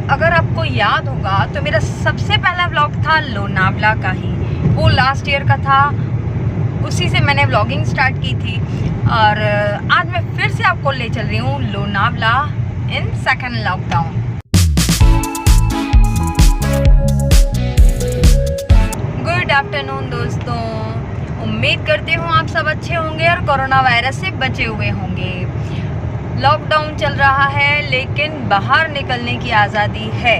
अगर आपको याद होगा तो मेरा सबसे पहला व्लॉग था लोनावला का ही, वो लास्ट ईयर का था। उसी से मैंने व्लॉगिंग स्टार्ट की थी और आज मैं फिर से आपको ले चल रही हूँ Lonavala in second lockdown. Good afternoon दोस्तों, उम्मीद करती हूँ आप सब अच्छे होंगे और कोरोना वायरस से बचे हुए होंगे। लॉकडाउन चल रहा है लेकिन बाहर निकलने की आज़ादी है।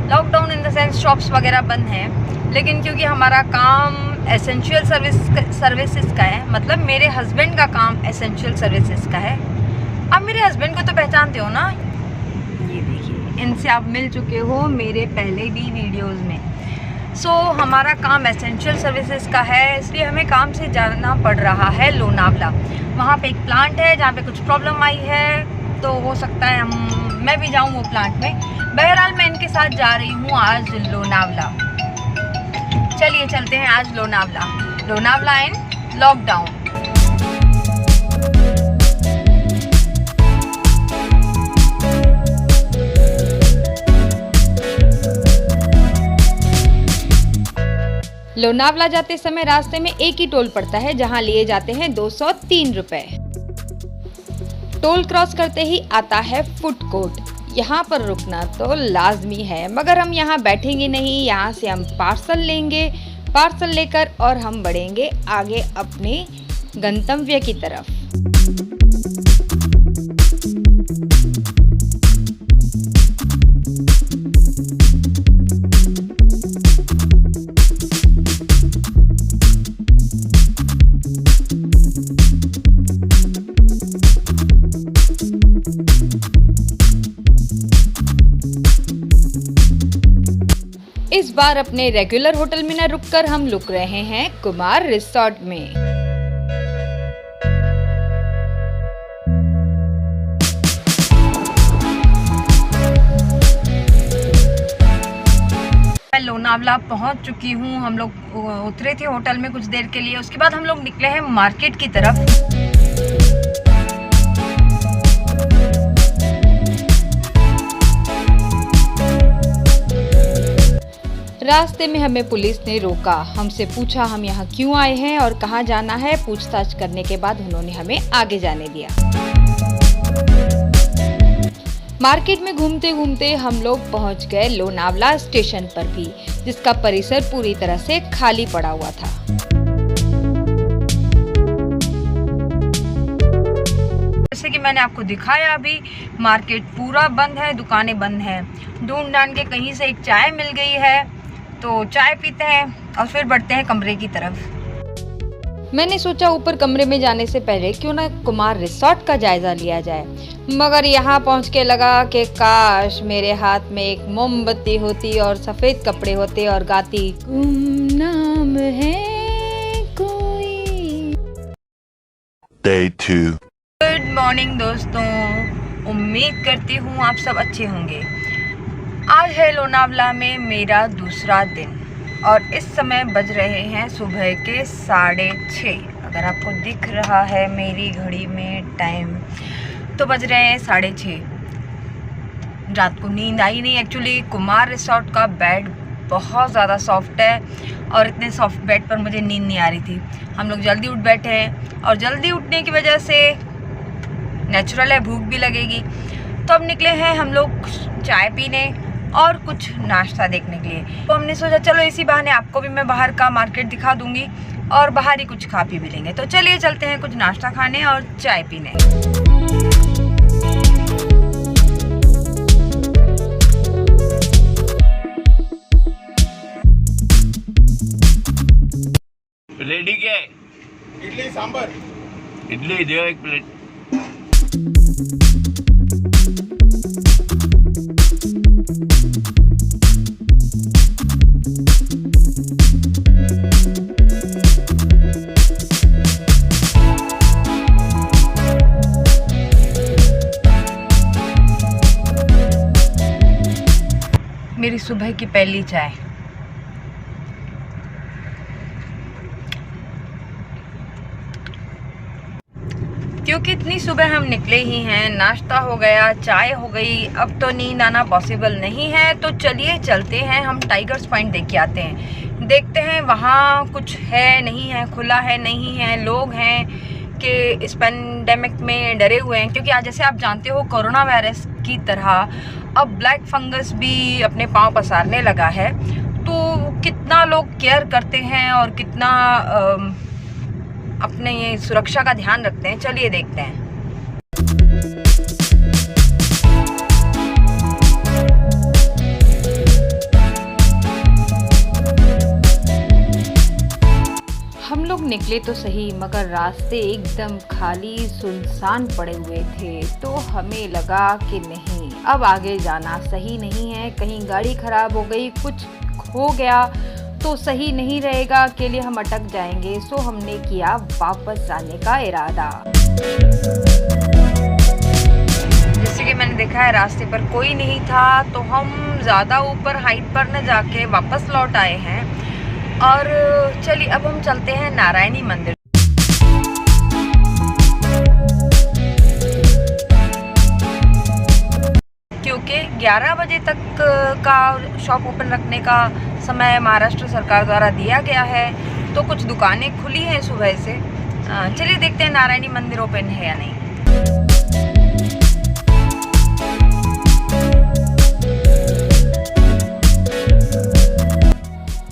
Lockdown in the sense shops वगैरह बंद हैं, लेकिन क्योंकि हमारा काम एसेंशियल सर्विसेज का है, मतलब मेरे हस्बैंड का काम एसेंशियल सर्विसेज का है। आप मेरे हस्बैंड को तो पहचानते हो ना, ये देखिए, इनसे आप मिल चुके हो मेरे पहले भी वीडियोज़ में। हमारा काम एसेंशियल सर्विसेज का है, इसलिए हमें काम से जाना पड़ रहा है लोनावला। वहाँ पे एक प्लांट है जहाँ पे कुछ प्रॉब्लम आई है, तो हो सकता है मैं भी जाऊँ वो प्लांट में। बहरहाल मैं इनके साथ जा रही हूँ आज लोनावला। चलिए चलते हैं आज लोनावला इन लॉकडाउन। लोनावला जाते समय रास्ते में एक ही टोल पड़ता है जहां लिए जाते हैं 203 रुपए। टोल क्रॉस करते ही आता है फूड कोर्ट। यहाँ पर रुकना तो लाजमी है, मगर हम यहाँ बैठेंगे नहीं। यहाँ से हम पार्सल लेंगे, पार्सल लेकर और हम बढ़ेंगे आगे अपने गंतव्य की तरफ। इस बार अपने रेगुलर होटल में न रुककर हम रुक रहे हैं कुमार रिसोर्ट में। मैं लोनावला पहुंच चुकी हूं। हम लोग उतरे थे होटल में कुछ देर के लिए, उसके बाद हम लोग निकले हैं मार्केट की तरफ। रास्ते में हमें पुलिस ने रोका, हमसे पूछा हम यहाँ क्यों आए हैं और कहाँ जाना है। पूछताछ करने के बाद उन्होंने हमें आगे जाने दिया। मार्केट में घूमते घूमते हम लोग पहुँच गए लोनावला स्टेशन पर भी, जिसका परिसर पूरी तरह से खाली पड़ा हुआ था। जैसे कि मैंने आपको दिखाया, अभी मार्केट पूरा बंद है, दुकानें बंद हैं। ढूंढ ढांड के कहीं से एक चाय मिल गई है, तो चाय पीते हैं और फिर बढ़ते हैं कमरे की तरफ। मैंने सोचा ऊपर कमरे में जाने से पहले क्यों ना कुमार रिसोर्ट का जायजा लिया जाए, मगर यहाँ पहुँच के लगा कि काश मेरे हाथ में एक मोमबत्ती होती और सफ़ेद कपड़े होते और गाती गुमनाम है कोई। Day 2। गुड मॉर्निंग दोस्तों, उम्मीद करती हूँ आप सब अच्छे होंगे। आज है लोनावला में मेरा दूसरा दिन और इस समय बज रहे हैं सुबह के 6:30। अगर आपको दिख रहा है मेरी घड़ी में टाइम, तो बज रहे हैं 6:30। रात को नींद आई नहीं। एक्चुअली कुमार रिसोर्ट का बेड बहुत ज़्यादा सॉफ्ट है और इतने सॉफ्ट बेड पर मुझे नींद नहीं आ रही थी। हम लोग जल्दी उठ बैठे हैं और जल्दी उठने की वजह से नेचुरल है, भूख भी लगेगी। तो अब निकले हैं हम लोग चाय पीने और कुछ नाश्ता देखने के लिए। तो हमने सोचा चलो इसी बहाने आपको भी मैं बाहर का मार्केट दिखा दूंगी और बाहर ही कुछ खा पी भी लेंगे। तो चलिए चलते हैं कुछ नाश्ता खाने और चाय पीने। रेडी क्या है? इडली सांभर। इडली दो एक प्लेट। मेरी सुबह की पहली चाय। क्योंकि इतनी सुबह हम निकले ही हैं, नाश्ता हो गया, चाय हो गई, अब तो नींद आना पॉसिबल नहीं है। तो चलिए चलते हैं, हम टाइगर्स पॉइंट देख के आते हैं, देखते हैं वहाँ कुछ है नहीं है, खुला है नहीं है, लोग हैं कि इस पेंडेमिक में डरे हुए हैं। क्योंकि आज जैसे आप जानते हो कोरोना वायरस की तरह अब ब्लैक फंगस भी अपने पाँव पसारने लगा है। तो कितना लोग केयर करते हैं और कितना अपने ये सुरक्षा का ध्यान रखते हैं, चलिए देखते हैं। हम लोग निकले तो सही मगर रास्ते एकदम खाली सुनसान पड़े हुए थे। तो हमें लगा कि नहीं, अब आगे जाना सही नहीं है, कहीं गाड़ी खराब हो गई, कुछ हो गया तो सही नहीं रहेगा, के लिए हम अटक जाएंगे। सो हमने किया वापस जाने का इरादा। जैसे कि मैंने देखा है रास्ते पर कोई नहीं था, तो हम ज़्यादा ऊपर हाइट पर न जाके वापस लौट आए हैं। और चलिए अब हम चलते हैं नारायणी मंदिर। क्योंकि 11 बजे तक का शॉप ओपन रखने का समय महाराष्ट्र सरकार द्वारा दिया गया है, तो कुछ दुकानें खुली हैं सुबह से। चलिए देखते हैं नारायणी मंदिर ओपन है या नहीं।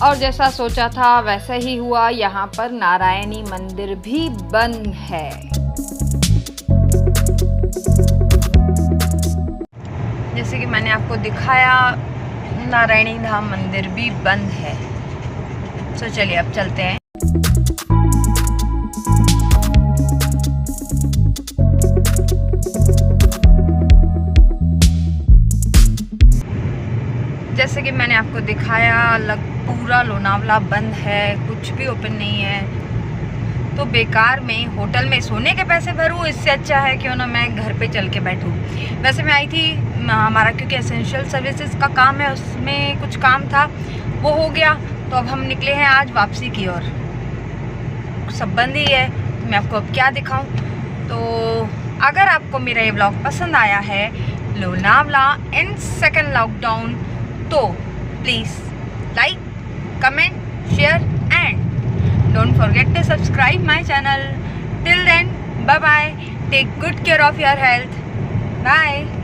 और जैसा सोचा था वैसा ही हुआ, यहाँ पर नारायणी मंदिर भी बंद है। जैसे कि मैंने आपको दिखाया, नारायणी धाम मंदिर भी बंद है। तो चलिए अब चलते हैं। जैसे कि मैंने आपको दिखाया, पूरा लोनावला बंद है, कुछ भी ओपन नहीं है। तो बेकार में होटल में सोने के पैसे भरूं, इससे अच्छा है क्यों ना मैं घर पे चल के बैठूं। वैसे मैं आई थी, हमारा क्योंकि एसेंशियल सर्विसेज का काम है, उसमें कुछ काम था, वो हो गया। तो अब हम निकले हैं आज वापसी की ओर। सब बंद ही है, तो मैं आपको अब क्या दिखाऊं। तो अगर आपको मेरा ये ब्लॉग पसंद आया है, लोनावला इन सेकेंड लॉकडाउन, तो please like, comment, share and don't forget to subscribe my channel. Till then, bye bye. Take good care of your health. Bye.